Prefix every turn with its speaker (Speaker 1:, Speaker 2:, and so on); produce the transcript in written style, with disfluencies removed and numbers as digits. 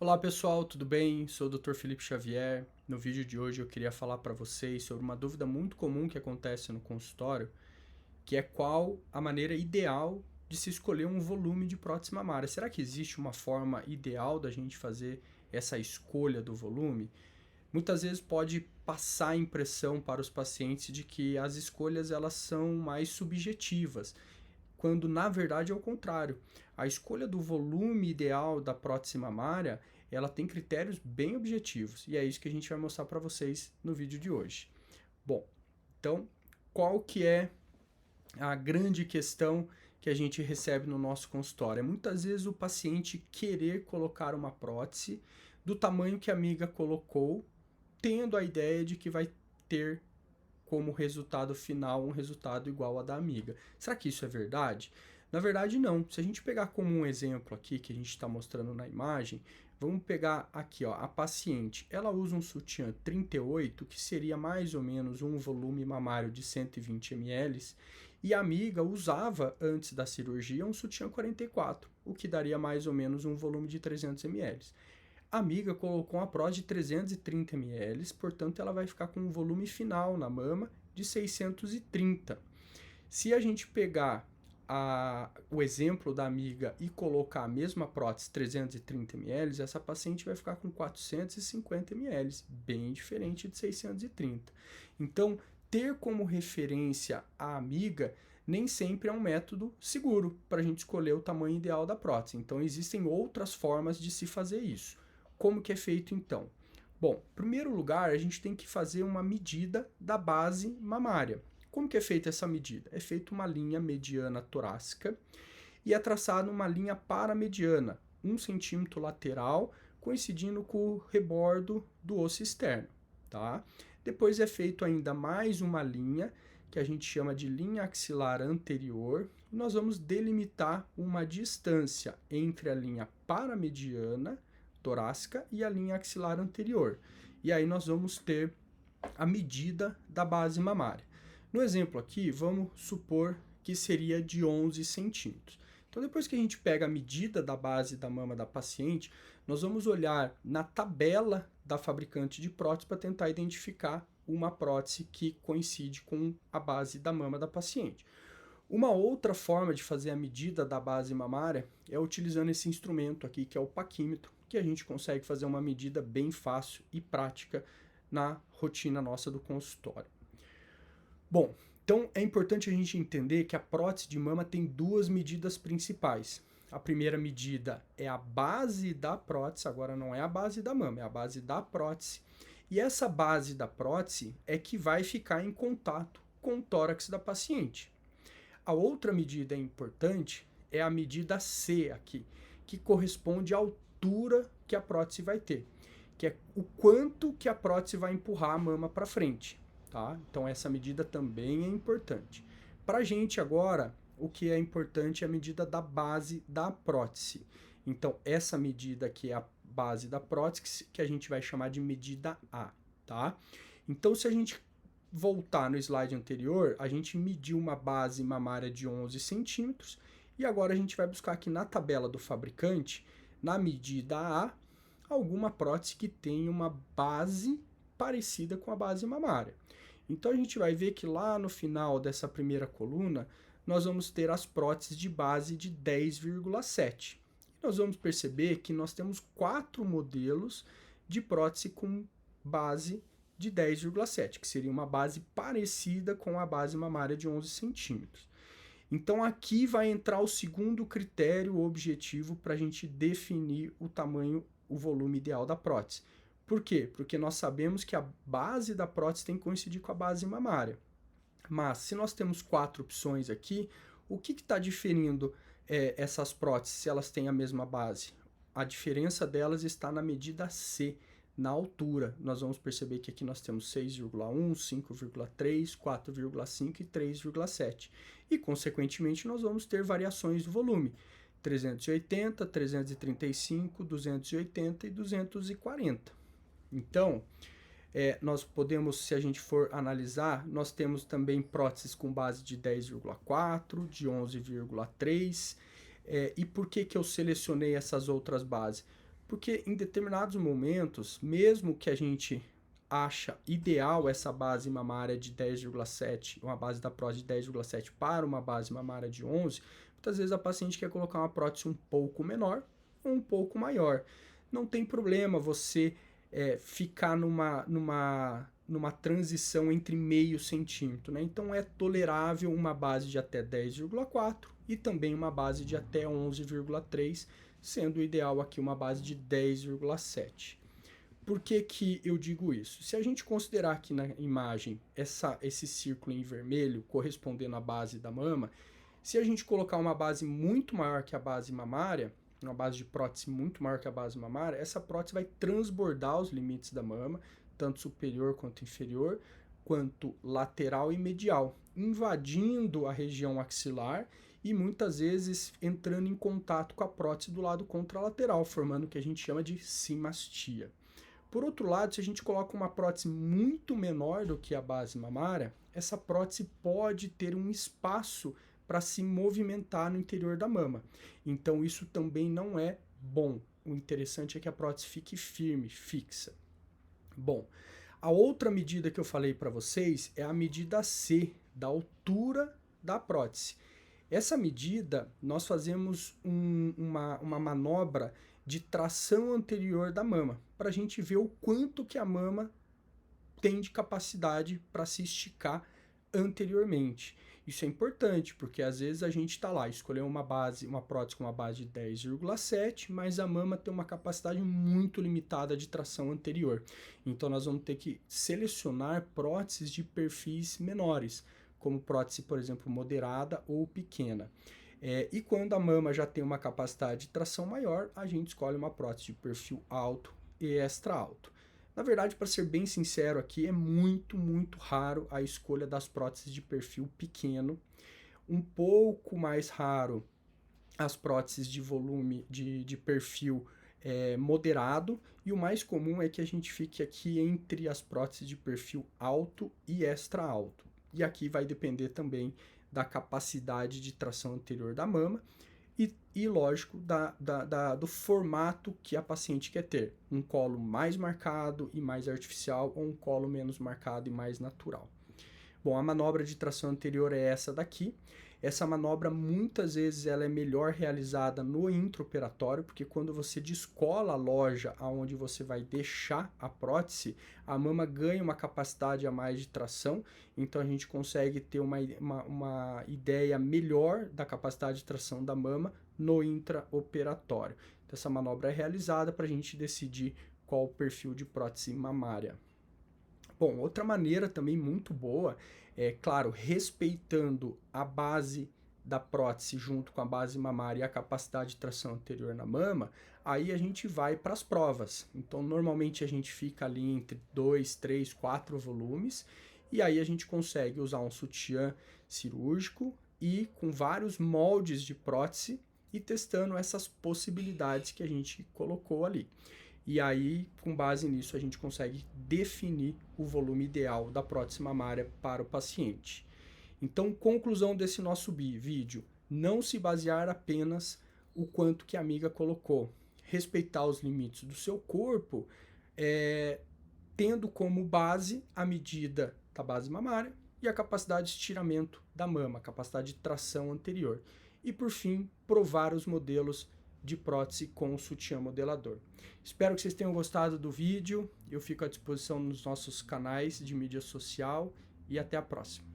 Speaker 1: Olá pessoal, tudo bem? Sou o Dr. Felipe Xavier. No vídeo de hoje eu queria falar para vocês sobre uma dúvida muito comum que acontece no consultório, que é qual a maneira ideal de se escolher um volume de prótese mamária. Será que existe uma forma ideal da gente fazer essa escolha do volume? Muitas vezes pode passar a impressão para os pacientes de que as escolhas elas são mais subjetivas, quando na verdade é o contrário. A escolha do volume ideal da prótese mamária, ela tem critérios bem objetivos, e é isso que a gente vai mostrar para vocês no vídeo de hoje. Bom, então, qual que é a grande questão que a gente recebe no nosso consultório? É muitas vezes o paciente querer colocar uma prótese do tamanho que a amiga colocou, tendo a ideia de que vai ter como resultado final um resultado igual ao da amiga. Será que isso é verdade? Na verdade, não. Se a gente pegar como um exemplo aqui que a gente está mostrando na imagem, vamos pegar aqui, ó, a paciente. Ela usa um sutiã 38, que seria mais ou menos um volume mamário de 120 ml, e a amiga usava, antes da cirurgia, um sutiã 44, o que daria mais ou menos um volume de 300 ml. A amiga colocou uma prótese de 330 ml, portanto ela vai ficar com um volume final na mama de 630. Se a gente pegar o exemplo da amiga e colocar a mesma prótese 330 ml, essa paciente vai ficar com 450 ml, bem diferente de 630. Então, ter como referência a amiga nem sempre é um método seguro para a gente escolher o tamanho ideal da prótese. Então, existem outras formas de se fazer isso. Como que é feito então? Bom, em primeiro lugar, a gente tem que fazer uma medida da base mamária. Como que é feita essa medida? É feita uma linha mediana torácica e é traçada uma linha paramediana, 1 centímetro lateral, coincidindo com o rebordo do osso externo, tá? Depois é feito ainda mais uma linha, que a gente chama de linha axilar anterior, e nós vamos delimitar uma distância entre a linha paramediana torácica e a linha axilar anterior. E aí nós vamos ter a medida da base mamária. No exemplo aqui, vamos supor que seria de 11 centímetros. Então, depois que a gente pega a medida da base da mama da paciente, nós vamos olhar na tabela da fabricante de prótese para tentar identificar uma prótese que coincide com a base da mama da paciente. Uma outra forma de fazer a medida da base mamária é utilizando esse instrumento aqui, que é o paquímetro, que a gente consegue fazer uma medida bem fácil e prática na rotina nossa do consultório. Bom, então é importante a gente entender que a prótese de mama tem duas medidas principais. A primeira medida é a base da prótese, agora não é a base da mama, é a base da prótese. E essa base da prótese é que vai ficar em contato com o tórax da paciente. A outra medida importante é a medida C aqui, que corresponde à altura que a prótese vai ter, que é o quanto que a prótese vai empurrar a mama para frente, tá? Então essa medida também é importante. Para a gente agora, o que é importante é a medida da base da prótese. Então essa medida aqui é a base da prótese, que a gente vai chamar de medida A, tá? Então se a gente voltar no slide anterior, a gente mediu uma base mamária de 11 centímetros e agora a gente vai buscar aqui na tabela do fabricante, na medida A, alguma prótese que tenha uma base parecida com a base mamária. Então a gente vai ver que lá no final dessa primeira coluna, nós vamos ter as próteses de base de 10,7. Nós vamos perceber que nós temos 4 modelos de prótese com base de 10,7, que seria uma base parecida com a base mamária de 11 centímetros. Então aqui vai entrar o segundo critério objetivo para a gente definir o tamanho, o volume ideal da prótese. Por quê? Porque nós sabemos que a base da prótese tem que coincidir com a base mamária. Mas se nós temos 4 opções aqui, o que está diferindo essas próteses se elas têm a mesma base? A diferença delas está na medida C, na altura. Nós vamos perceber que aqui nós temos 6,1, 5,3, 4,5 e 3,7. E, consequentemente, nós vamos ter variações do volume. 380, 335, 280 e 240. Então, nós podemos, se a gente for analisar, nós temos também próteses com base de 10,4, de 11,3. E por que eu selecionei essas outras bases? Porque em determinados momentos, mesmo que a gente acha ideal essa base mamária de 10,7, uma base da prótese de 10,7 para uma base mamária de 11, muitas vezes a paciente quer colocar uma prótese um pouco menor ou um pouco maior. Não tem problema você ficar numa transição entre meio centímetro, né? Então é tolerável uma base de até 10,4 e também uma base de até 11,3, sendo o ideal aqui uma base de 10,7. Por que que eu digo isso? Se a gente considerar aqui na imagem esse círculo em vermelho correspondendo à base da mama, se a gente colocar uma base muito maior que a base mamária, uma base de prótese muito maior que a base mamária, essa prótese vai transbordar os limites da mama, tanto superior quanto inferior, quanto lateral e medial, invadindo a região axilar e muitas vezes entrando em contato com a prótese do lado contralateral, formando o que a gente chama de cimastia. Por outro lado, se a gente coloca uma prótese muito menor do que a base mamária, essa prótese pode ter um espaço para se movimentar no interior da mama. Então isso também não é bom. O interessante é que a prótese fique firme, fixa. Bom, a outra medida que eu falei para vocês é a medida C, da altura da prótese. Essa medida, nós fazemos uma manobra de tração anterior da mama, para a gente ver o quanto que a mama tem de capacidade para se esticar anteriormente. Isso é importante, porque às vezes a gente está lá, escolheu uma prótese com uma base de 10,7, mas a mama tem uma capacidade muito limitada de tração anterior. Então nós vamos ter que selecionar próteses de perfis menores, como prótese, por exemplo, moderada ou pequena. E quando a mama já tem uma capacidade de tração maior, a gente escolhe uma prótese de perfil alto e extra alto. Na verdade, para ser bem sincero aqui, é muito, muito raro a escolha das próteses de perfil pequeno. Um pouco mais raro as próteses de volume de perfil moderado. E o mais comum é que a gente fique aqui entre as próteses de perfil alto e extra alto. E aqui vai depender também da capacidade de tração anterior da mama e lógico, do formato que a paciente quer ter. Um colo mais marcado e mais artificial ou um colo menos marcado e mais natural. Bom, a manobra de tração anterior é essa daqui. Essa manobra, muitas vezes, ela é melhor realizada no intraoperatório, porque quando você descola a loja aonde você vai deixar a prótese, a mama ganha uma capacidade a mais de tração, então a gente consegue ter uma ideia melhor da capacidade de tração da mama no intraoperatório. Então, essa manobra é realizada para a gente decidir qual o perfil de prótese mamária. Bom, outra maneira também muito boa é, claro, respeitando a base da prótese junto com a base mamária e a capacidade de tração anterior na mama, aí a gente vai para as provas. Então, normalmente a gente fica ali entre 2, 3, 4 volumes e aí a gente consegue usar um sutiã cirúrgico e com vários moldes de prótese e testando essas possibilidades que a gente colocou ali. E aí, com base nisso, a gente consegue definir o volume ideal da prótese mamária para o paciente. Então, conclusão desse nosso vídeo, não se basear apenas o quanto que a amiga colocou. Respeitar os limites do seu corpo, tendo como base a medida da base mamária e a capacidade de estiramento da mama, a capacidade de tração anterior. E, por fim, provar os modelos de prótese com o sutiã modelador. Espero que vocês tenham gostado do vídeo. Eu fico à disposição nos nossos canais de mídia social e até a próxima.